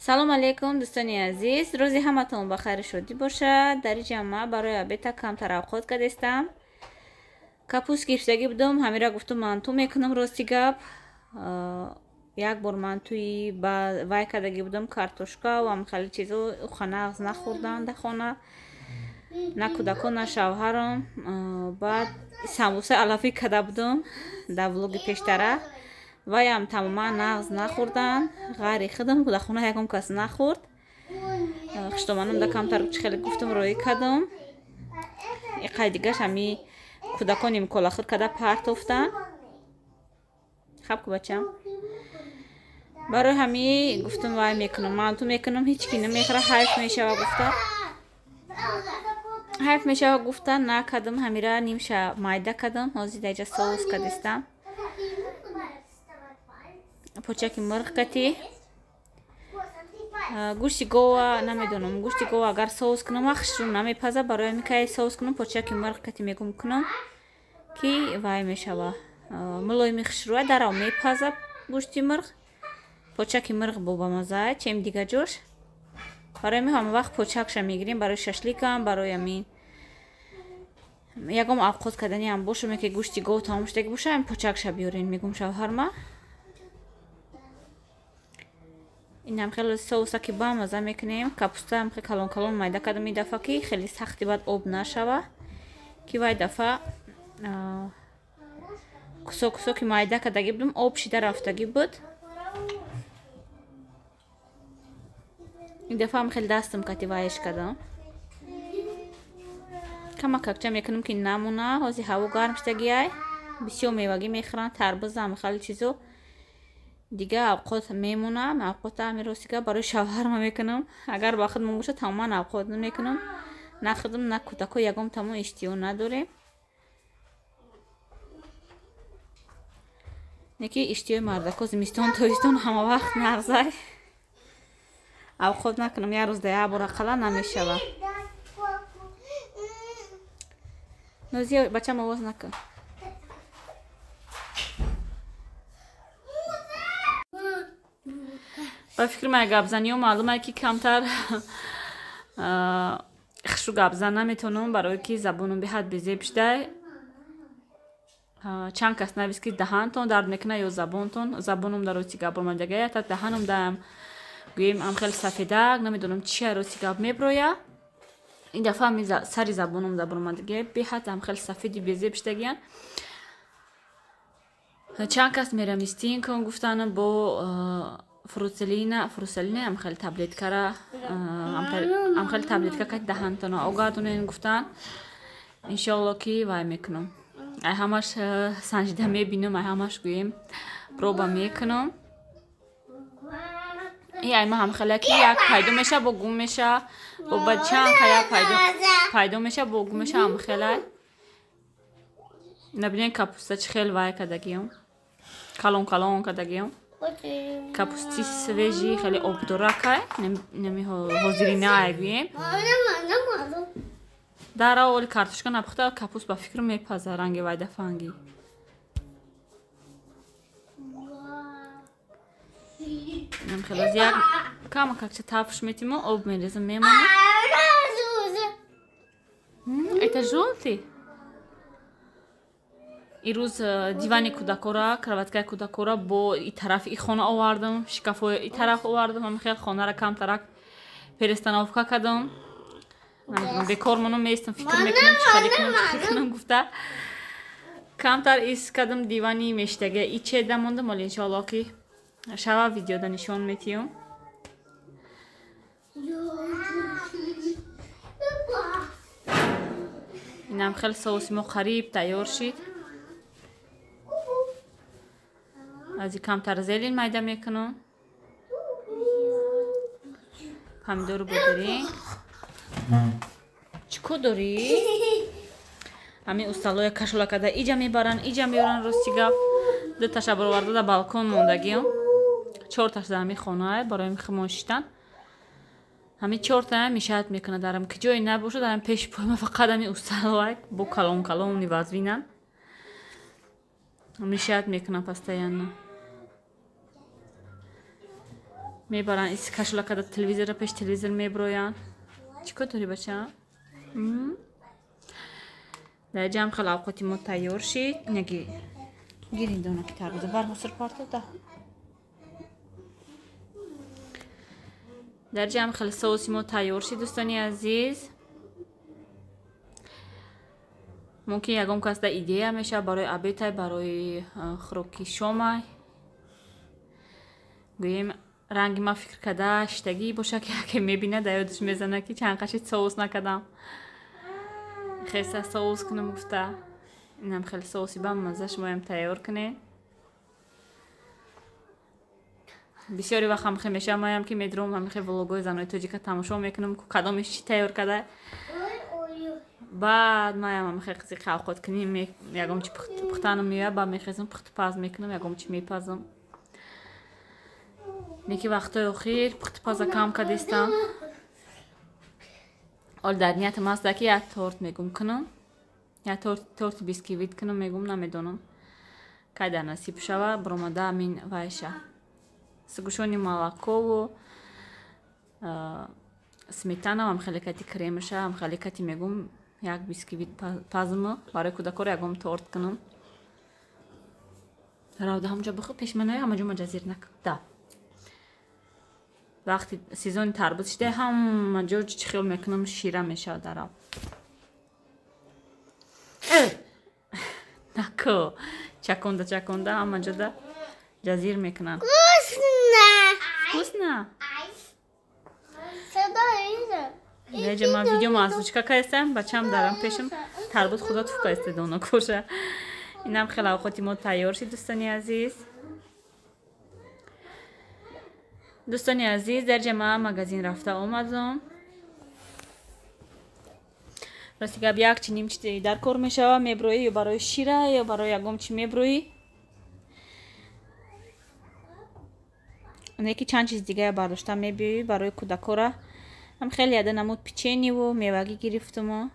салом алейкум дӯстони азиз, рӯзи ҳаматон ба хайри шодӣ бошад. Дар ин ҷамъа барои обеда камтар авқот кардестам. Капуст гирифтагӣ будам, ҳамира гуфтам манту мекунам. Рости гап як бор мантуи вай кардагӣ будам, картошка ва хеле чизо. Нағз нахӯрдан дар хона, на кӯдакон, на шавҳарам. Баъд самбуса алафӣ карда будам дар влоги пештара. Ваям тамоман нағз нахӯрдан, ғайри худам дар хона ягон кас нахӯрд. Хиштоманам да камтар хеле гуфтам роӣ кардам. Иқай дигаш ҳами кӯдакони муколахӯр карда партофтан. хаб ку бачам барои ҳами гуфтам вай мекунам, манту мекунам, ҳеҷ ки намехӯра, ҳайф мешава гуфта. ҳайф мешава гуфта накардам. ҳамира нимша майда кардам. ҳозир дар ҷа соус кардистам. почаки мирғ кати, гӯшти гова, намедонам гӯшти гова агар соус кунам хушрӯ намепаза. Барои микай соус кунам, почаки мирғ кати мегум кунам ки вай мешава мулоими хушрӯа дарав мепаза. гӯшти мирғ, почаки мирғ бо бамаза, чем дига ҷош. Барои ми ҳама вақт почакша мегирем, барои шашликам, барои амин ягом авқот кардани ам бошам, ки гӯшти гов тамом шудагӣ боша, ам почакша биёрен мегум шавҳарма. инам хеле соуса ки бамаза мекунем. Капуста ам хеле калон калон майда кардам ин дафъа, ки хеле сахти баъд об нашава, ки вай дафъа кусок кусоки майда кардагӣ будам, об шида рафтагӣ буд. ин дафъа ам хеле дастам кати вайш кардам. камак какча мекунам ки намона. ҳозир ҳаво гарм шудагиай, бисёр мевагӣ мехӯранд, тарбуза, хеле чизо дига авқот мемонам. авқота ами ростига барои шавҳарма мекунам. агар ба худмон боша тамоман авқот намекунам. на худам, на кӯдако ягон тамом иштиҳо надорем. неки иштиҳои мардако зимистон тобистон ҳама вақт нағзай. авқот накунам як рӯз да як бор ақалла намешава. нозия бачам овоз накун. ба фикри мая гапзаниҳо маълума ки камтар хушрӯ гапзан наметавонам, барое ки забонам беҳад безеб шудай. чанд кас навист ки даҳантон дард мекунад ё забонтон. забонам дар рости гап омадагая, так даҳанам даам гӯем ам хеле сафедак, намедонам чия рости гап меброя. ин дафъа ами сари забонам дар омадагия беҳад ам хеле сафеди безеб шудагиян. чанд кас мерамистин кун гуфтан бо фруселина ам хеле таблеткара ам хеле таблетка кати даҳантона огардонен гуфтан. иншоалло ки вай мекунам. ай ҳамаш санҷида мебинам, ай ҳамаш гӯем проба мекунам. ай ма ҳам хеле ки як пайдо меша бо гум меша, бо бачан як пайдо меша бо гум меша ам хеле. набинен капуста чӣ хеле вай кардагиам, калон калон кардагиам. капусти свежи хеле обдоракай, нами ҳозиринай гӯем. дар аввали картошка напухта, капуст ба фикр мепаза ранги вай дафанги. нам хеле аз як кама какча тафш метимо, об мерезам мемона. это жолти. ин рӯз дивани кӯдакора, кроваткаи кӯдакора бо и тараф и хона овардам, шкафҳои и тараф овардам. ҳам хеле хонара камтарак перестановка кардам. бекор монам меистам, фикр мекунам чӣ хеле кунам гуфта камтар ис кардам. дивани мештага и чеда мондам, вале иншоалло ки шава видеода нишон метиҳам. инам хеле соуси мо қариб тайёр шид. ази камтар зелен майда мекунам. помидору бодирем. чӣ кор дорӣ? ҳамин усталоя кашола карда иҷа мебаранд, иҷа меёранд. рости гап дуташа бароварда дар балкон мондагиам. чорташ дар ҳамин хонае барои химон шиштан. ҳамин чортая мишаят мекунад дарам, ки ҷое набошад дарам пеши поима фақат ҳамин усталоя бо калон калони вазвинан мишаят мекунад постоянно. мебаран ис кашулакада телевизора пеш телевизор меброян. чикор дори бача? дар ҷамъ хел авқоти мо тайёр шид. инаги гирин дона ки тарбуза бар мусор партода. дар ҷамъ хел соуси мо тайёр шид дӯстони азиз. мумкин ягон касда идея мешавад барои обедай, барои хӯроки шомай. гӯем ранги ман фикр када шитагӣ бошад ки яке мебинад ёдаш мезанад ки чанд қашид соус накардам. хеса соус кунам гуфта. инам хеле соуси бамаза шумоям тайёр кунед. бисёри вақт ҳам хе мешава маям ки медурам ҳам хе влогои занои тоҷика тамошо мекунам ку кадомиш чӣ тайёр када. баъд маям ҳам хе қизиқи авқот куним ягом чи пухтанам меояд баъд мехезам пухтупаз мекунам ягом чи мепазам. неки вақтои охир пухтупаза кам кадистам. ҳол дар ниятам аста ки як торт мегум кунам. як торти бисквит кунам мегум намедонам кай дар насиб шава баромада амин вайша. сгушони молокову сметана ҳам хеле кати кремаша ҳам хеле кати мегум як бисквит пазма барои кӯдакор ягом торт кунам. равда ҳамҷа бихӯ пешманои ҳамаҷо маҷазир накун. да вақти сезони тарбуз шида ҳамаҷо чӣ хиёл мекунам шира мешавад дарав. нако чаконда ҳамаҷода ҷазир мекунанд. вкусно. Реже ман видео озвучка кардам, бачам дарам пешам тарбуз худо туф касте дона коша. инам хеле авқоти мо тайёр шид дӯстони азиз. дӯстони азиз дар ҷамъа магазин рафта омадам. расти гап як чи ним чи дар кор мешава меброӣ ё барои шира ё барои ягом чи меброӣ. неки чанд чиз дигая бардоштам мебиёӣ барои кӯдакора. ҳам хеле яда намуд печениву мевагӣ гирифтумо.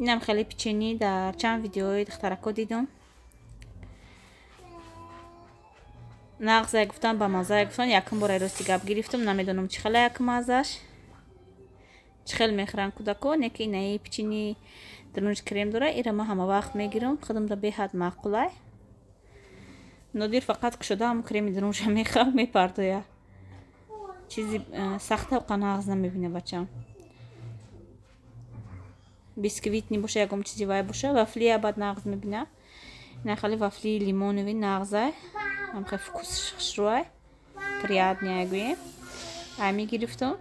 инам хеле печени дар чанд видеои духтарако дидам. нағзае гуфтан ба маззае гуфтан якум бора рости гап гирифтам намедонам чӣ хела як маззаш чӣ хел мехӯранд кӯдако. неки инаи печени дурнуҷ крем дора ира ма ҳама вақт мегирам худамда беҳад маъқулай. нодир фақат кушода ҳам креми дурнуҷа мехӯрад мепардоя. чизи сахта уқа нағз намебина бачам. бисквитни боша ягом чизи вай боша вафли абад нағз мебина. ина хали вафли лимонови нағзай ҳам хе вкусшруай приятняй гӯем. ай мегирифтам.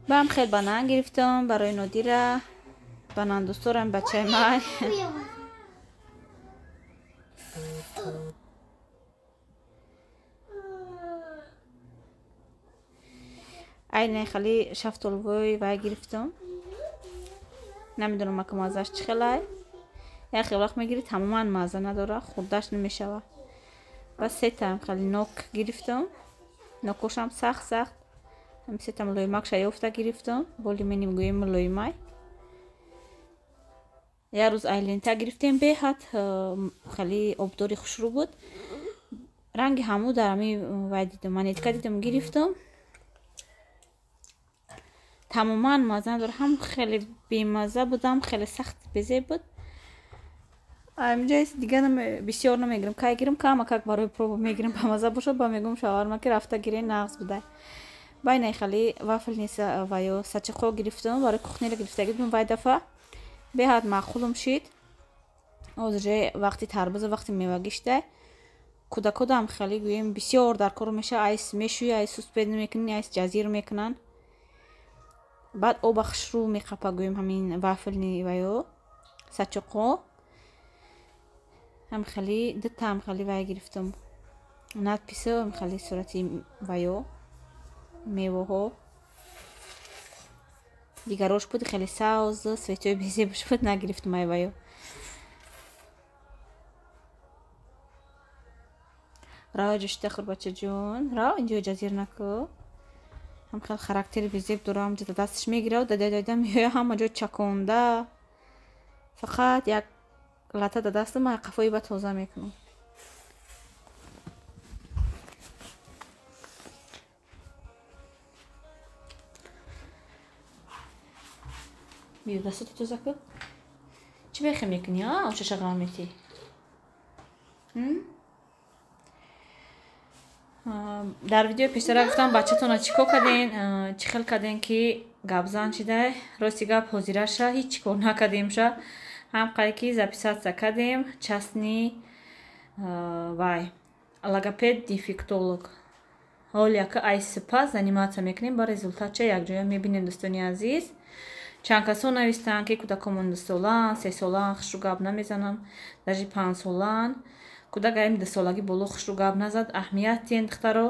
баам хел банан гирифтам барои нодира. банан дӯст дорам бачаи ман. айне хали шафтолвои вай гирифтам. намедонам ака маззаш чӣ хелай. як хел вақт мегирӣ тамоман мазза надора хурдаш намешава. бас сетам хали нок гирифтам. нокошам сахт ҳам сетам лоимакша ёфта гирифтам. бо лимени гӯем лоимай. як рӯз айлента гирифтем беҳад хали обдори хушрӯ буд. ранги ҳаму дар ами вай дидам манетка дидам гирифтам. тамоман мазза надора ҳам хеле бемазза будам хеле сахт безеб буд. амҷои дигар бисёр намегирам кай гирам камакак барои проба мегирам ба мазза бошад ба мегум шаварма ки рафта гирен нағз будай. байнай хали вафлни ваё сачиқо гирифтам барои кухнира гирифтаги будам вай дафъа беҳад маъқулам шид. ҳозир вақти тарбуза вақти мевагӣ шидай кӯдакода ҳам хали гӯем бисёр дар кор меша айс мешӯи айс суст пед мекунӣ айс ҷазир мекунанд. баъд оба хушрӯ меқапа гӯем ҳамин вафлни ваё сачиқо. ҳам хали дита ҳам хали вай гирифтам надписа ҳам хали сурати ваё меваҳо дигарош буд хеле савз светои безебаш буд нагирифтам ай ваё. рао ҷошта хур бачаҷон рао инҷо ҷазир нако. ҳам хел характери безеб дора ҳамҷода дасташ мегирав дада меоя ҳама ҷо чаконда. фақат як лата да дастам қафои ба тоза мекунам. бия дастату тоза кун. чӣ бехе мекунӣ очаша ғалметӣ дар видеои пештара гуфтам бачатона чӣ кор карден чӣ хел карден ки гапзан шида рости гап ҳозираша ҳеҷ кор накардемша ҳам қаре ки записатсия кардем частни вай логопед дефектолог ҳол яка айсипас заниматсия мекунем ба результатча якҷоя мебинем дӯстони азиз чанд касо навистанд ки кӯдакомон 2 солаан 3 солаан хушрӯ гап намезанам даже 5 солаан кӯдак гарим 2 солагӣ боло хушрӯ гап назад аҳамият диҳем духтаро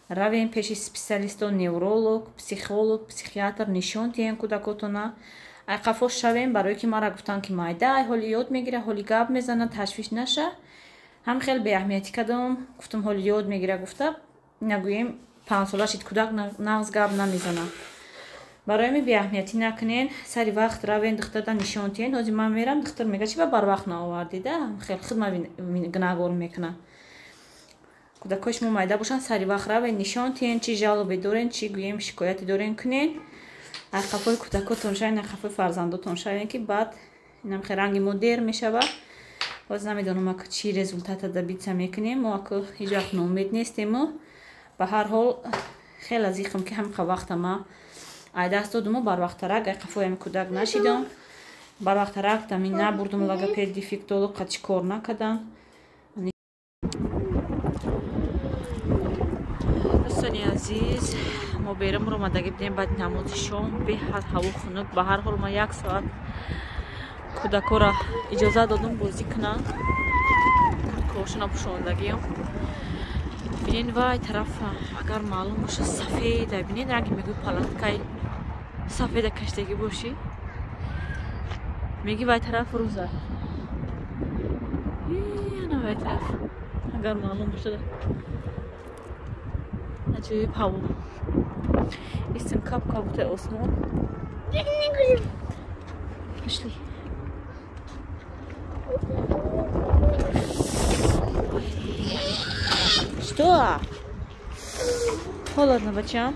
равем пеши специалисто невролог психолог психиатр нишон диҳем кӯдакотона ай қафо шавем барое ки мара гуфтанд ки майда ай ҳоли ёд мегира ҳоли гап мезана ташвиш наша ҳам хел беаҳамиятӣ кардам гуфтам ҳоли ёд мегира гуфта нагӯем 5 солашид кӯдак нағз гап намезана барои ми беаҳамиятӣ накунен сари вақт равен духтарда нишон диҳен ҳозир ман мерам духтар мега чи ба барвақт наовардида хел хидма гуногор мекуна кӯдакои шумо майда бошанд сари вақт равен нишон диҳен чи жалобе дорен чи гӯем шикояте дорен кунен ай қафои кӯдакотон шавен ай қафои фарзандотон шавен ки баъд инам хел ранги мо дер мешавад ҳозир намедонам ака чи результата добиться мекунем мо ака ҳеҷ вақт ноумед нестему ба ҳар ҳол хел аз иқам ки ҳамиқа вақтама ай даст додуму барвақтарак ай қафои ами кӯдак нашидам барвақтарак дами набурдум логопед дефектолог қа чӣ кор накардам дӯстони азиз мо берамро омадагӣ будем баъди намози шом беҳад ҳаво хунук ба ҳар ҳол ма 1 соат кӯдакора иҷоза додум бозӣ кунам курткошона пӯшондагиам бинен вай тарафа агар маълум боша сафеда бинен ранги мегӯи палаткаи сафеда каштагӣ бошӣ меги вай тараф рӯза ана вай тараф агар маълум бошада аҷоиб ҳаво истин кап кабутаи осмон пошли что холодно бачам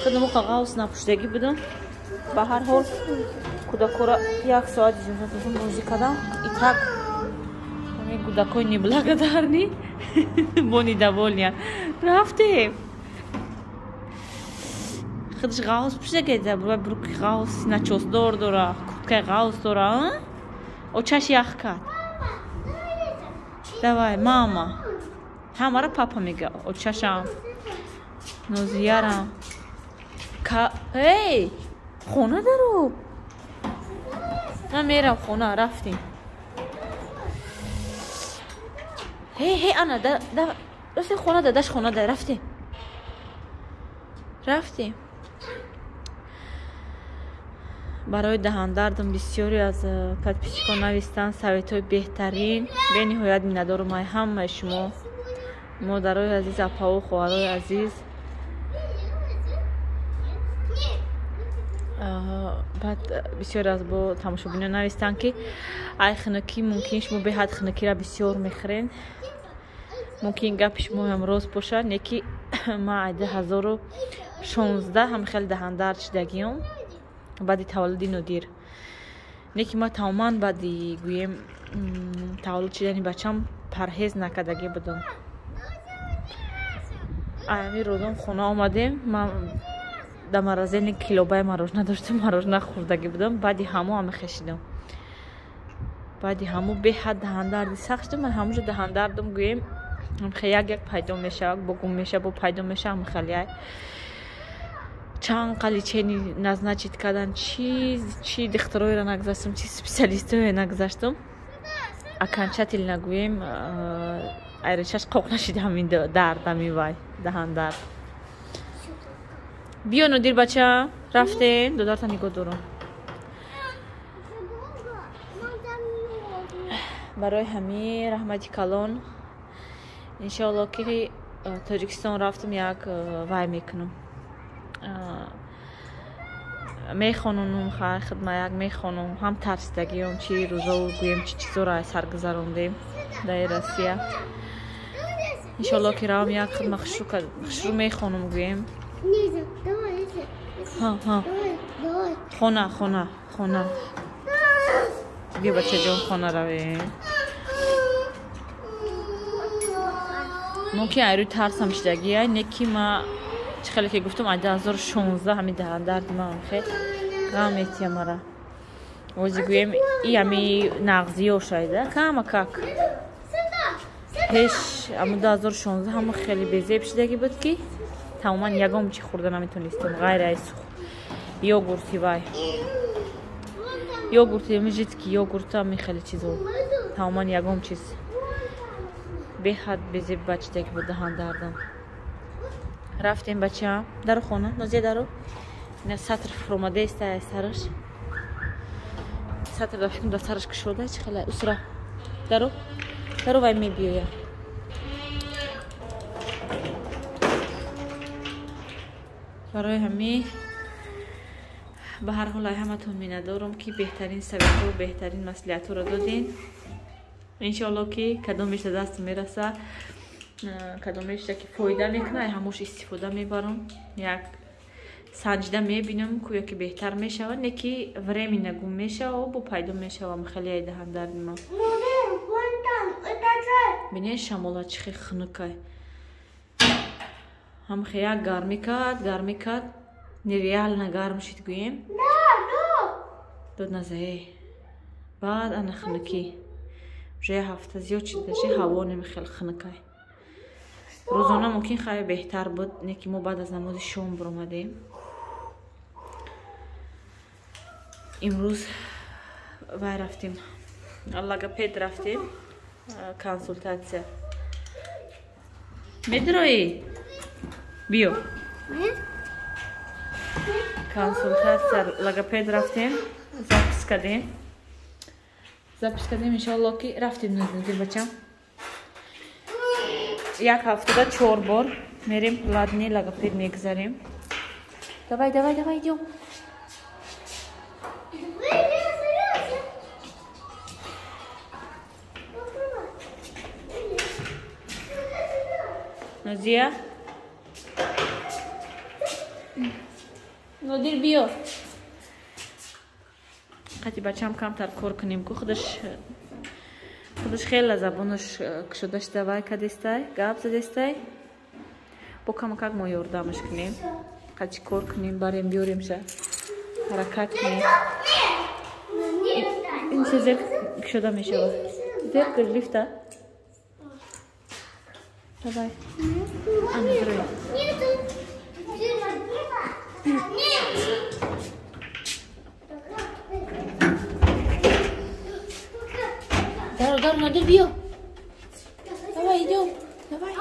худаму қағавз напушдагӣ будам ба ҳар ҳол кӯдакора 1 соат иҷоза додам бозӣ кардам итак ҳамин кӯдакои неблагодарни мо недовольня рафтем худаш ғавз пӯшидагеда бруки ғавз начосдор дора курткаи ғавз дора очаш ях кард давай мама ҳамара папа мега очашам нозиярам эй хона даро ман мерам хона рафтем эй ана рафтем хона да даш хона да рафтем барои даҳандардам бисёре аз подписчикон навистанд советҳои беҳтарин бениҳоят миннатдорум ай ҳамаи шумо модарои азиз апао хоҳарои азиз баъд бисёре аз бо тамошобинон навистанд ки ай хунукӣ мумкин шумо беҳад хунукиро бисёр мехӯрен мумкин гапи шумоам рост бошад не ки ман ай 2016 ҳам хел даҳандард шидагиам баъди таваллуди нодир не ки ман тамоман баъди гӯем таваллуд шидани бачам парҳез накардагӣ будам ами рӯзон хона омадем ман дар маразени килобаи морожена доштам морожена хӯрдагӣ будам баъди ҳамо амехешидам баъди ҳамо беҳад даҳандарди сахт шидам ман ҳамуҷо даҳандардам гӯем як пайдо мешавад бо гум меша бо пайдо меша амхалиай чанд қаличени назначит кардан чи духтароиро нагзаштам чи специалистоиро нагзаштам аканчатил нагӯем айришаш қоқ нашид ҳамин дардами вай даҳандард биё нодир бача рафтем додарта нигоҳ дорам барои ҳамин раҳмати калон иншоалло ки тоҷикистон рафтам як вай мекунам мехонум хар хидмат як мехонум ҳам тарсидагиён чи рӯзову гӯем чи чизоро саргузарондем дар Россия. иншоалло ки равам як хидма хушрӯ мехонум гӯем. хона бия бачаҷон хона равем. мумкин айрӯи тарсам шидагия неки ма чӣ хеле ки гуфтам 2016 ҳами дарди ман хел ғам метия мара ози гӯем и ҳами нағзиё шайда кама как пеш аму 2016 ҳамо хеле безеб шидаги буд ки тамоман ягон чӣ хӯрда наметонистам ғайри ай сух йогурти вай йогурти мижитки йогурта ми хеле чизо тамоман ягон чиз беҳад безеб бачидаги буд даҳан дардам. рафтем бачаам дару хона нозия дару ина сатр фромадеста ай сараш сатр да фикрм да сараш кушода чӣ хеле усра дару вай мебиёя. барои ҳами ба ҳар ҳол ай ҳаматон миннатдорам ки беҳтарин советҳо беҳтарин маслиҳатҳоро додин. иншоалло ки кадомеша даст мераса кадомеша ки фоида мекуна ай ҳамош истифода мебарам як санҷида мебинам кӯё ки беҳтар мешавад не ки времена гум мешава бо пайдо мешавам хеле ай даҳан дардима бине шамола чӣ хел хунукай ҳам хеяк гарми кад нереально гарм шид гӯем дод назае баъд ана хунукӣ уже ҳафта зиёд шидаши ҳаво немихел хунукай рӯзона мумкин хеле беҳтар буд не ки мо баъд аз намози шом биромадем. имрӯз вай рафтем логопед рафтем консультатсия медироӣ биё консультатсия логопед рафтем запис кардем иншоалло ки рафтем назди бачам як ҳафтада 4 бор мерем ладни логопед мегузарем. давай идём назия нодир биё қати бачам камтар кор кунем ку худаш хеле забонаш кушода шуда вай кадестай гап задестай бо камакак мо ёрдамаш кунем қачи кор кунем барем биёремша ҳаракат кунем ин сезер кушода мешава зер кир лифта давай андро дару надир биё давай идём давай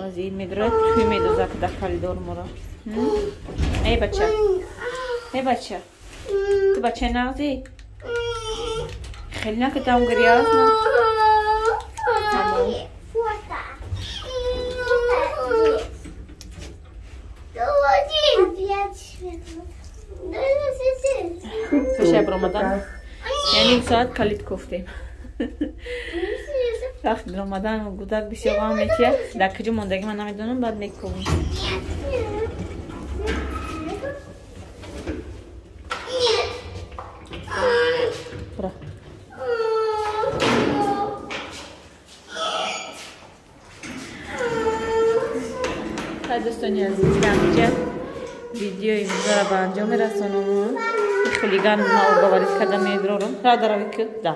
ози ин медорад чӯ медоза ки дар калидор моро эй бача ту бачаи нағзӣ хеле накӣ там грязно шаб ромадан яъни соат калид кофтем вақти ромадан гудак бисёр ғам метия дар куҷо мондаги ман намедонам баъд мекунем дӯстони азиз ҳамиҷа видеои имрӯзаро ба анҷом мерасонам хулиган ма обоварӣ карда медорам радаравик да